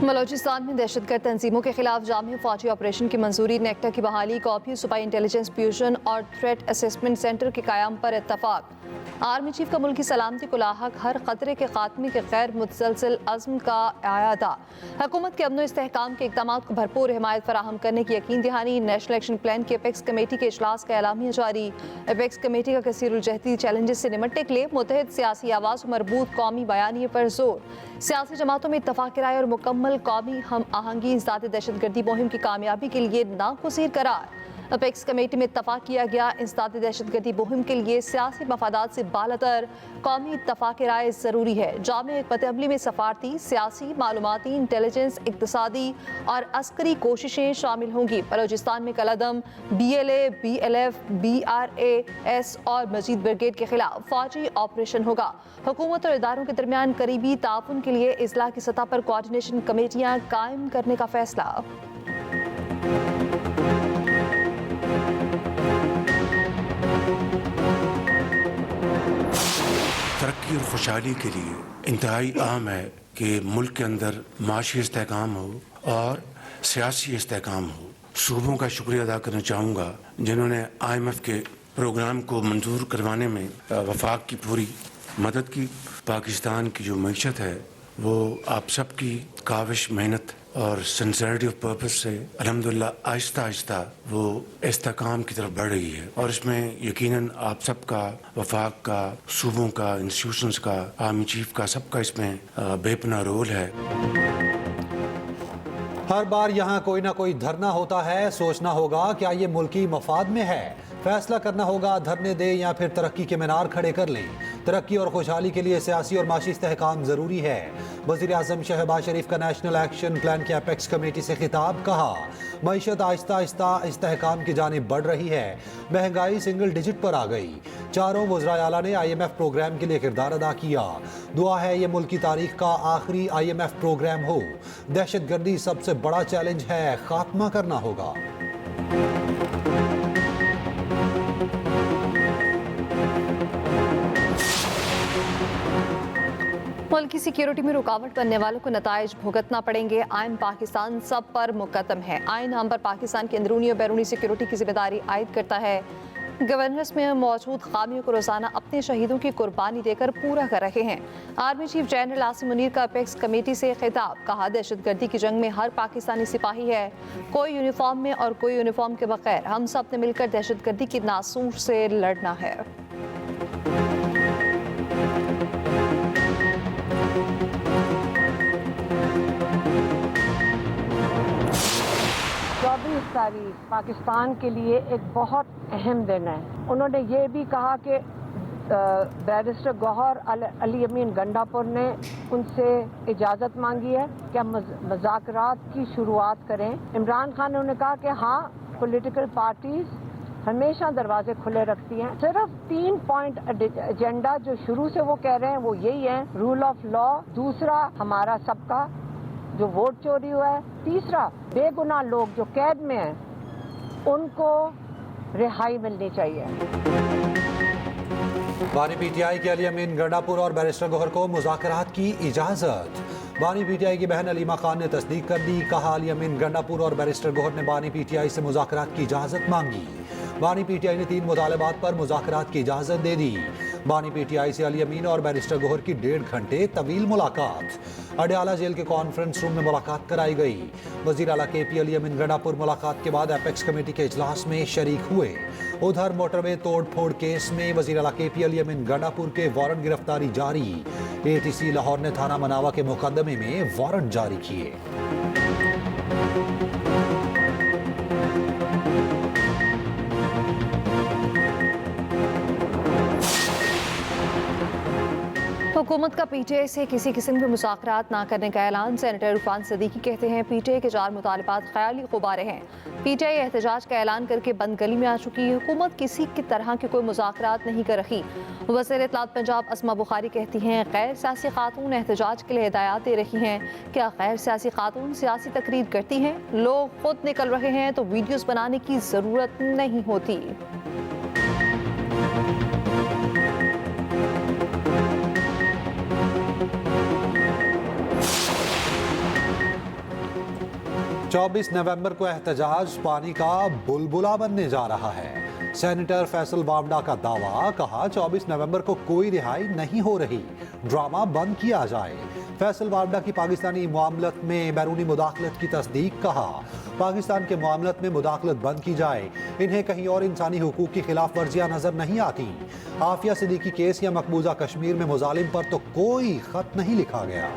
बलोचिस्तान में दहशतगर्द तंजीमों के खिलाफ जामी फौजी ऑपरेशन की मंजूरी, नेक्टा की बहाली, कॉपी सुपाई इंटेलिजेंस फ्यूजन और थ्रेट असेसमेंट सेंटर के क़याम पर इत्तफाक। आर्मी चीफ का मुल्क की सलामती को लाहक हर खतरे के खात्मे के गैर मुतसलसल अज़्म का आयादा। हुकूमत के अमन इस्तेहकाम के इक़दाम को भरपूर हिमायत फराहम करने की यकीन दहानी। नेशनल एक्शन प्लान की अपेक्स कमेटी के इजलास का एलामिया जारी। अपेक्स कमेटी का कसीरुलजहती चैलेंजेस से निमटने के लिए मुत्तहिद सियासी आवाज़ मरबूत कौमी बयानिए पर जोर। सियासी जमातों में इत्तफाक राय और मुकम्मल कौमी हम आहंगी ज़ात दहशतगर्दी मुहिम की कामयाबी के लिए नागुज़ीर करार। अपेक्स कमेटी में इत्तफाक किया गया, इंसदाद दहशतगर्दी मुहिम के लिए सियासी मफादात से बालतर कौमी इत्तफाक राय ज़रूरी है। जामे हिकमत अमली में सफारती, सियासी, मालूमाती, इंटेलिजेंस, इक़्तिसादी और अस्करी कोशिशें शामिल होंगी। बलोचिस्तान में कलअदम BLA, BLF, BRAS और मजीद ब्रिगेड के खिलाफ फौजी ऑपरेशन होगा। हुकूमत और इदारों के दरमियान करीबी ताउन के लिए इजला की सतह पर कोऑर्डिनेशन कमेटियाँ कायम करने का फैसला। तरक्की और खुशहाली के लिए इंतहाई अहम है कि मुल्क के अंदर माशी इस्तेहकाम हो और सियासी इस्तेहकाम हो। सूबों का शुक्रिया अदा करना चाहूँगा जिन्होंने IMF के प्रोग्राम को मंजूर करवाने में वफाक की पूरी मदद की। पाकिस्तान की जो मईशत है वो आप सबकी काविश, मेहनत और सिंसियरिटी ऑफ पर्पस से अल्हम्दुलिल्लाह आहिस्ता आहिस्ता वो इस्तेहकाम की तरफ बढ़ रही है और इसमें यकीनन आप सबका, वफाक का, सूबों का, इंस्टीट्यूशंस का, आर्मी चीफ का, सबका इसमें बेपनाह रोल है। हर बार यहाँ कोई ना कोई धरना होता है। सोचना होगा क्या ये मुल्की मफाद में है। फैसला करना होगा धरने दे या फिर तरक्की के मीनार खड़े कर लें। तरक्की और खुशहाली के लिए सियासी और माशी इस्तेहकाम ज़रूरी है। वज़ीर आज़म शहबाज शरीफ का नेशनल एक्शन प्लान की अपेक्स कमेटी से खिताब। कहा मईशत आहिस्ता आहिस्ता इस्तेहकाम की जानिब बढ़ रही है। महंगाई सिंगल डिजिट पर आ गई। चारों वज़राए आला ने IMF प्रोग्राम के लिए किरदार अदा किया। दुआ है ये मुल्क की तारीख का आखिरी IMF प्रोग्राम हो। दहशतगर्दी सबसे बड़ा चैलेंज है, खात्मा करना होगा। मुल्क की सिक्योरिटी में रुकावट बनने वालों को नताइज भुगतना पड़ेंगे। आइन पाकिस्तान सब पर मुकद्दम है। आइन हम पर पाकिस्तान की अंदरूनी और बैरूनी सिक्योरिटी की जिम्मेदारी आयद करता है। गवर्नेंस में मौजूद खामियों को रोजाना अपने शहीदों की कुर्बानी देकर पूरा कर रहे हैं। Army chief general Asim Munir का अपेक्स कमेटी से खिताब। कहा दहशतगर्दी की जंग में हर पाकिस्तानी सिपाही है, कोई यूनिफॉर्म में और कोई यूनिफॉर्म के बगैर। हम सब ने मिलकर दहशतगर्दी की नासूर से लड़ना है। तारीख पाकिस्तान के लिए एक बहुत अहम दिन है। उन्होंने ये भी कहा कि बैरिस्टर गौहर अली अमीन गंडापुर ने उनसे इजाज़त मांगी है कि हम मुज़ाकरात की शुरुआत करें। इमरान खान ने उन्हें कहा कि हाँ, पॉलिटिकल पार्टीज हमेशा दरवाजे खुले रखती हैं। सिर्फ 3 पॉइंट एजेंडा जो शुरू से वो कह रहे हैं वो यही है, रूल ऑफ लॉ, दूसरा हमारा सबका जो वोट चोरी हुआ है, तीसरा बेगुनाह लोग जो कैद में हैं उनको रिहाई मिलनी चाहिए। बानी PTI के अली अमीन गंडापुर और बैरिस्टर गौहर को मुज़ाकरात की इजाज़त। बानी PTI की बहन अलीमा खान ने तस्दीक कर दी। कहा अली अमीन गंडापुर और बैरिस्टर गौहर ने बानी PTI से मुज़ाकरात की इजाज़त मांगी। बानी PTI ने 3 मुतालबात पर मुज़ाकरात की इजाज़त दे दी। बानी PTI से अली अमीन और बैरिस्टर गौहर की 1.5 घंटे तवील मुलाकात अडयाला जेल के कॉन्फ्रेंस रूम में मुलाकात कराई गई। वज़ीर आला KP अली अमीन गंडापुर मुलाकात के बाद अपेक्स कमेटी के इजलास में शरीक हुए। उधर मोटरवे तोड़ फोड़ केस में वज़ीर आला KP अली अमीन गंडापुर के वारंट गिरफ्तारी जारी। ATC लाहौर ने थाना मनावा के मुकदमे में वारंट जारी किए। हुकूमत का PTI से किसी किस्म के मुज़ाकरात ना करने का ऐलान। सेनेटर इरफान सदीकी कहते हैं PTI के 4 मुतालबात ख्याली गुब्बारे हैं। PTI एहतजाज का ऐलान करके बंद गली में आ चुकी। हुकूमत किसी की तरह के कोई मुज़ाकरात नहीं कर रही। वज़ीर इत्तलात पंजाब अस्मा बुखारी कहती हैं गैर सियासी खातून एहतजाज के लिए हिदायत दे रही हैं। क्या गैर सियासी खातून सियासी तकरीर करती हैं? लोग खुद निकल रहे हैं तो वीडियोज़ बनाने की ज़रूरत नहीं होती। 24 नवंबर को एहतजाज पानी का बुलबुला बनने जा रहा है। सेनेटर फैसल वावडा का दावा, कहा 24 नवंबर को कोई रिहाई नहीं हो रही, ड्रामा बंद किया जाए। फैसल वावडा की पाकिस्तानी मामलत में बैरूनी मुदाखलत की तस्दीक, कहा पाकिस्तान के मामलत में मुदाखलत बंद की जाए, इन्हें कहीं और इंसानी हुकूक की खिलाफ वर्जियां नजर नहीं आती। आफिया सिद्दीकी केस या मकबूजा कश्मीर में मुजालिम पर तो कोई खत नहीं लिखा गया।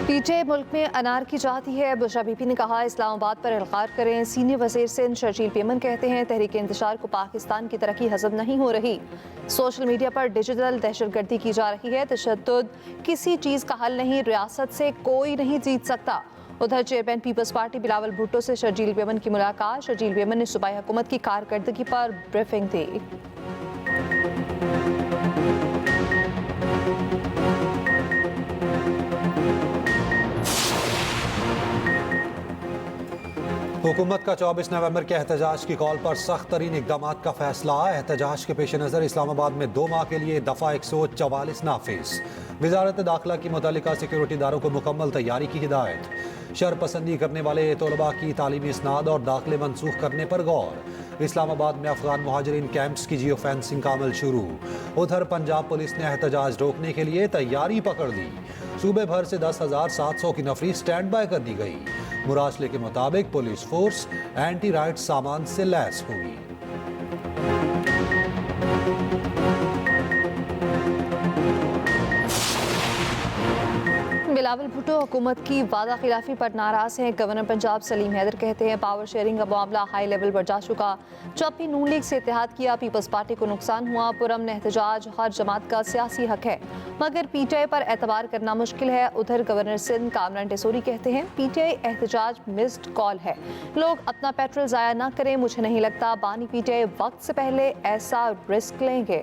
पीटीआई मुल्क में अनारकी चाहती है। बुशरा बीबी ने कहा इस्लामाबाद पर इल्गार करें। सीनियर वज़ीर सिंध शर्जील पेमन कहते हैं तहरीक इंतशार को पाकिस्तान की तरक्की हजम नहीं हो रही। सोशल मीडिया पर डिजिटल दहशतगर्दी की जा रही है। तशद्दुद किसी चीज़ का हल नहीं, रियासत से कोई नहीं जीत सकता। उधर चेयरमैन पीपल्स पार्टी बिलावल भुट्टो से शर्जील पेमन की मुलाकात। शर्जील पेमन ने सूबाई हुकूमत की कारकर्दगी पर ब्रीफिंग दी। हुकूमत का 24 नवंबर के एहतजाज की कॉल पर सख्त तरीन इकदाम का फैसला। एहतजाज के पेश नज़र इस्लामाबाद में 2 माह के लिए दफ़ा 144 नाफिज। वजारत दाखिला की मुतल्लिका सिक्योरिटी इदारों को मुकम्मल तैयारी की हिदायत। शरपसंदी करने वाले तलबा की तालीमी इसनाद और दाखिले मनसूख करने पर गौर। इस्लामाबाद में अफगान मुहाजिरीन कैंप्स की जियो फेंसिंग का अमल शुरू। उधर पंजाब पुलिस ने एहतजाज रोकने के लिए तैयारी पकड़ ली। सूबे भर से 10,700 की नफरी स्टैंड बाय कर दी गई। मुरासले के मुताबिक पुलिस फोर्स एंटी राइट सामान से लैस हुई। बिलावल भुट्टो हुकूमत की वादा खिलाफी पर नाराज हैं। गवर्नर पंजाब सलीम हैदर कहते हैं पावर शेयरिंग का मामला हाई लेवल पर जा चुका। जब भी नून लीग से इत्तेहाद किया पीपल्स पार्टी को नुकसान हुआ। पुरअमन एहतजाज हर जमात का सियासी हक है, मगर पीटीआई पर एतबार करना मुश्किल है। उधर गवर्नर सिंध कामरान टेसोरी कहते हैं पीटीआई एहतजाज मिस्ड कॉल है, लोग अपना पेट्रोल जाया ना करें। मुझे नहीं लगता बानी पीटीआई वक्त से पहले ऐसा रिस्क लेंगे।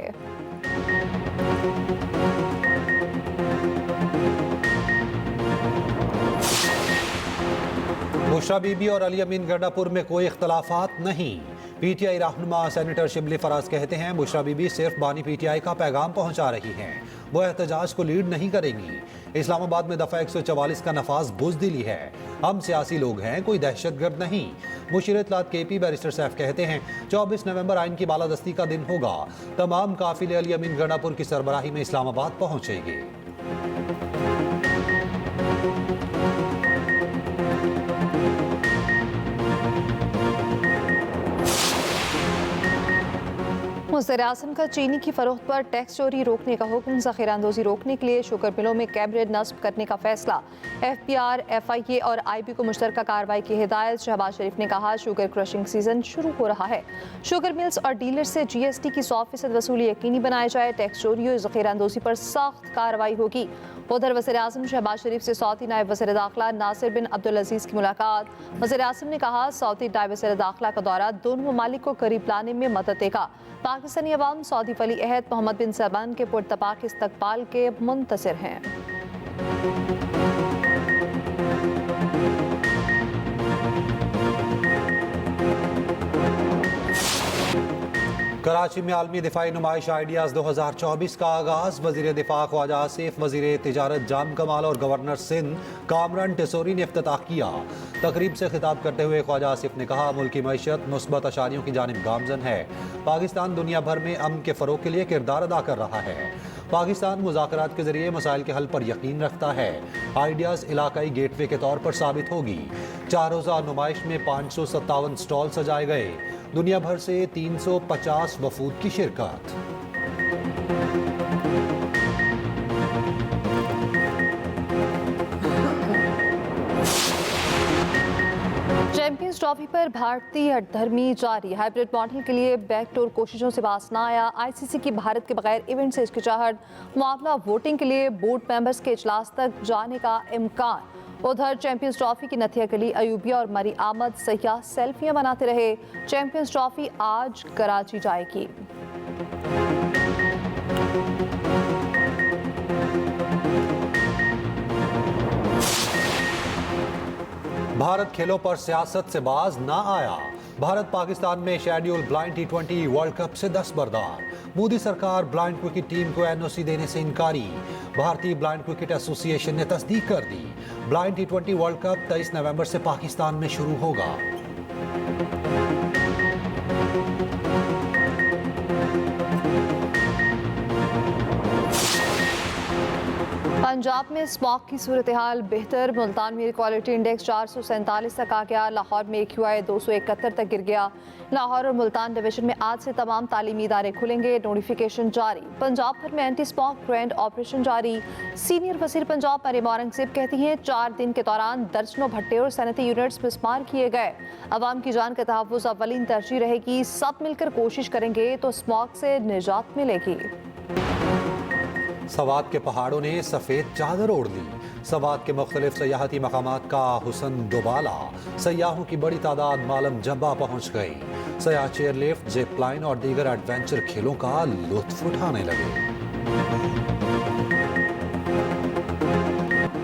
बुशरा बीबी और अली अमीन गंडापुर में कोई इख्तलाफात नहीं। पीटीआई रहनुमा सेनेटर शिबली फराज कहते हैं बुशरा बीबी सिर्फ बानी पीटीआई का पैगाम पहुंचा रही हैं, वो एहतजाज को लीड नहीं करेंगी। इस्लामाबाद में दफ़ा 144 का नफाज बुज़दिली है। हम सियासी लोग हैं, कोई दहशतगर्द नहीं। मुशीर इत्तलात केपी बैरिस्टर सैफ कहते हैं 24 नवंबर आइन की बालादस्ती का दिन होगा। तमाम काफिले अली अमीन गंडापुर की सरबराही में इस्लामाबाद पहुंचेंगे। वज़ीर-ए-आज़म का चीनी की फरोख्त पर टैक्स चोरी रोकने का हुक्म। ज़ख़ीराअंदोज़ी रोकने के लिए शुगर मिलों में कैबिनेट नस्ब करने का फैसला। FPR, FIA और IB को मुश्तरका कार्रवाई की हिदायत। शहबाज शरीफ ने कहा शुगर क्रशिंग सीजन शुरू हो रहा है, शुगर मिल्स और डीलर से GST की 100% वसूली यकीनी बनाया जाए। टैक्स चोरी और ज़ख़ीराअंदोज़ी पर सख्त कार्रवाई होगी। उधर वज़ीर-ए-आज़म शहबाज शरीफ से सऊदी नायब वज़ीर दाखिला नासिर बिन अब्दुल अज़ीज़ की मुलाकात। वज़ीर-ए-आज़म ने कहा सऊदी नायब वज़ीर दाखिला का दौरा दोनों ममालिक को करीब लाने में मदद देगा। पाकिस्तानी अवाम सऊदी वली अहद मोहम्मद बिन सलमान के पुरतपाक इस्तकबाल के मुंतज़िर हैं। कराची में आलमी दिफाई नुमाइश आइडियाज़ 2024 का आगाज। वज़ीर दिफा ख्वाजा आसिफ, वज़ीर तिजारत जाम कमाल और गवर्नर सिंध कामरान टेसोरी ने इफ्तिताह किया। तकरीब से खिताब करते हुए ख्वाजा आसिफ ने कहा मुल्क की मईशत मुस्बत अशारियों की जानिब गामजन है। पाकिस्तान दुनिया भर में अमन के फ़रोग के लिए किरदार अदा कर रहा है। पाकिस्तान मुज़ाकरात के जरिए मसाइल के हल पर यकीन रखता है। आइडियाज़ इलाकाई गेटवे के तौर पर साबित होगी। 4 रोज़ा नुमाइश में 557 स्टॉल सजाए गए। दुनिया भर से 350 वफूद की शिरकत। चैंपियंस ट्रॉफी पर भारतीय हठधर्मी जारी। हाइब्रिड मॉडल के लिए बैकडोर कोशिशों से बाज न आया। ICC की भारत के बगैर इवेंट से हिचकिचाहट। मामला वोटिंग के लिए बोर्ड मेंबर्स के इजलास तक जाने का इम्कान। उधर चैंपियंस ट्रॉफी की नथिया गली अयूबिया और मरी आमद सयाह सेल्फियां बनाते रहे। चैंपियंस ट्रॉफी आज कराची जाएगी। भारत खेलों पर सियासत से बाज ना आया। भारत पाकिस्तान में schedule blind T20 world cup से दस्तबरदार। मोदी सरकार ब्लाइंड क्रिकेट टीम को NOC देने से इनकारी। भारतीय ब्लाइंड क्रिकेट एसोसिएशन ने तस्दीक कर दी। ब्लाइंड T20 वर्ल्ड कप 23 नवंबर से पाकिस्तान में शुरू होगा। पंजाब में स्मॉग की सूरत हाल बेहतर। मुल्तान में एयर क्वालिटी इंडेक्स 447 तक आ गया। लाहौर में AQI 271 तक गिर गया। लाहौर और मुल्तान डिवीजन में आज से तमाम तालीमी इदारे खुलेंगे। नोटिफिकेशन जारी। पंजाब भर में एंटी स्मॉग ग्रैंड ऑपरेशन जारी। सीनियर वजीर पंजाब मरियम औरंगजेब कहती हैं 4 दिन के दौरान दर्जनों भट्टे और सनती यूनिट्स मिसमार किए गए। अवाम की जान का तहफ़्फ़ुज़ अव्वलीन तरजीह रहेगी। सब मिलकर कोशिश करेंगे तो स्मॉग से निजात मिलेगी। सवात के पहाड़ों ने सफ़ेद चादर ओढ़ ली। सवात के मुख्तलिफ सयाहती मकामात का हुसन दोबाला। सयाहों की बड़ी तादाद मालम जब्बा पहुँच गई। सयाह चेयरलिफ्ट, जिप लाइन और दीगर एडवेंचर खेलों का लुत्फ उठाने लगे।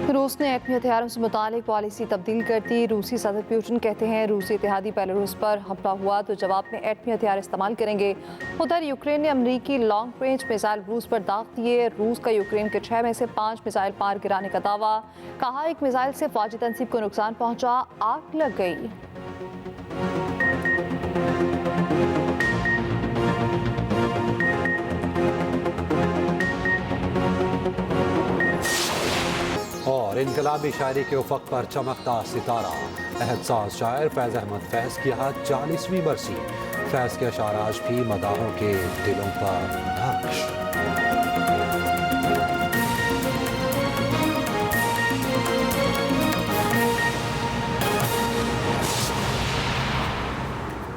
रूस ने एटमी हथियारों से मुतालिक पॉलिसी तब्दील कर दी। रूसी सदर पुतिन कहते हैं रूसी इत्तेहादी बेलारूस पर हमला हुआ तो जवाब में एटमी हथियार इस्तेमाल करेंगे। उधर यूक्रेन ने अमरीकी लॉन्ग रेंज मिसाइल रूस पर दाग दिए। रूस का यूक्रेन के 6 में से 5 मिसाइल पार गिराने का दावा। कहा एक मिसाइल से फौजी तंसीब को नुकसान पहुंचा, आग लग गई। और इनकलाबी शायरी के उफक पर चमकता सितारा। एहसास शायर फैज़ अहमद फैज़ की आज 40वीं बरसी। फैज़ के अशार आज भी मदाहों के दिलों पर नक्श।